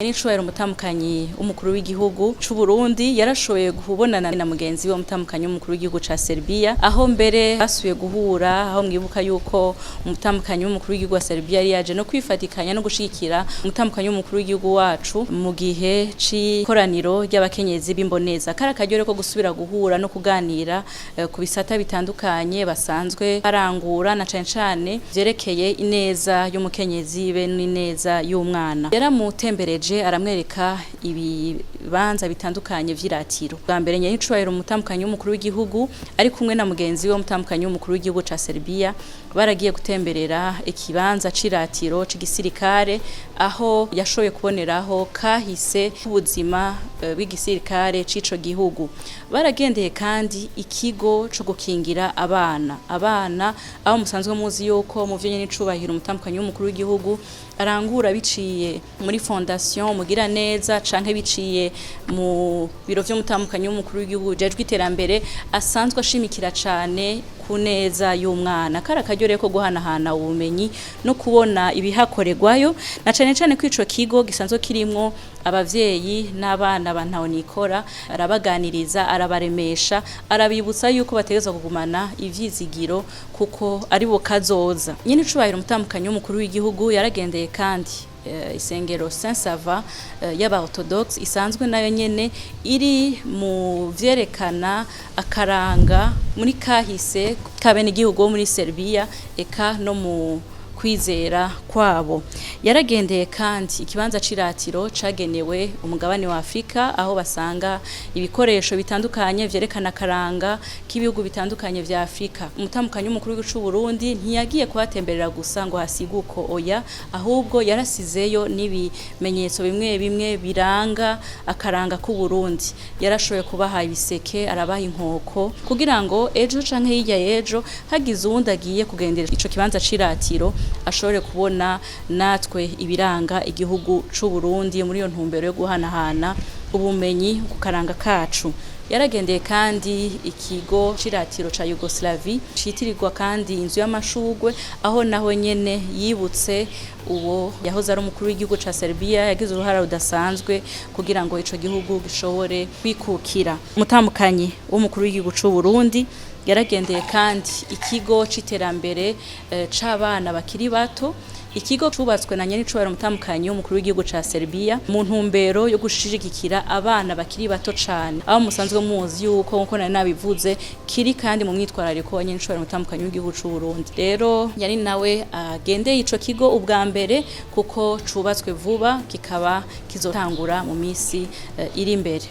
N'icubahiro umutamukanyi w'umukuru w'igihugu c'u Burundi yarashoboye kubonana na mugenzi we umutamukanyi w'umukuru w'igihugu ca Serbia, aho mbere basubiye guhura, aho mwibuka yuko umutamukanyi w'umukuru w'igihugu wa Serbia yari yaje no kwifatikanya no gushigikira umutamukanyi w'umukuru w'igihugu wacu mu gihe c'ikoraniro ry'abakenyezi b'imboneza. Kari akaryo ko gusubira guhura no kuganira ku bisata bitandukanye basanzwe barangura na cane cane vyerekeye ineza y'umukenyezi be n'ineza y'umwana. Yaramutembereje aramwereka ibibanza bitandukanye vy'iratiro. Bwa mbere n'icubahiro umutamukanyi w'umukuru w'igihugu ari kumwe na mugenzi we umutamukanyi w'umukuru w'igihugu ca Serbia baragiye gutemberera ikibanza c'iratiro c'igisirikare, aho yashoboye kuboneraho kahise k'ubuzima bw'igisirikare c'ico gihugu. Baragendeye kandi ikigo co gukingira abana aho musanzwe muzi yuko mu vyo n'icubahiro umutamukanyi w'umukuru w'igihugu arangura biciye muri fondation mugira neza canke biciye mu biro vy'umutamukanyi w'umukuru w'igihugu jejwe iterambere asanzwe ashimikira cane ku neza y'umwana. Kari akaryo ko guhanahana ubumenyi no kubona ibihakorerwayo, na cane cane ko ico kigo gisanzwe kirimwo abavyeyi n'abana bantaho nikora, arabaganiriza, arabaremesha, arabibutsa yuko bategezwa kugumana ivyizigiro kuko ari bo kazoza. Nyene icubahiro umutamukanyi w'umukuru w'igihugu yaragendeye kandi isengero Saint-Sava y'aba-Orthodoxe isanzwe nayo nyene iri mu vyerekana akaranga muri kahise kabene igihugu muri Serbia eka no mu kwizera kwabo. Yaragendeye kandi ikibanza c'iratiro cagenewe umugabane wa Afrika, aho basanga ibikoresho bitandukanye vyerekana karanga k'ibihugu bitandukanye vya Afrika. Umutamukanyi w'umukuru w'igihugu c'u Burundi ntiyagiye kuhatemberera gusa ngo hasiguko oya, ahubwo yarasizeyo n'ibimenyetso bimwe bimwe biranga akaranga k'u Burundi. Yarashoboye kubaha ibiseke, arabaha inkoko kugira ngo ejo canke hirya y'ejo hagize uwundi agiye kugendera ico kibanza c'iratiro ashobore kubona natwe ibiranga igihugu c'u Burundi muri iyo ntumbero yo guhanahana ubumenyi ku karanga kacu. Yaragendeye kandi ikigo c'iratiro ca Yugoslavie citirirwa kandi inzu y'amashugwe, aho naho nyene yibutse uwo yahoze ari umukuru w'igihugu ca Serbia yagize uruhara rudasanzwe kugira ngo ico gihugu gishobore kwikukira. Umutamukanyi w'umukuru w'igihugu c'u Burundi yaragendeye kandi ikigo c'iterambere c'abana bakiri bato, ikigo cubatswe na n'icubahiro umutamukanyi w'umukuru w'igihugu ca Serbia mu ntumbero yo gushigikira abana bakiri bato cane, aho musanzwe muzi yuko nkuko nari nabivuze kiri kandi mu mwitwarariko wa n'icubahiro umutamukanyi w'igihugu c'u Burundi. Rero yari nawe agendeye ico kigo ubwa mbere kuko cubatswe vuba, kikaba kizotangura mu misi iri imbere.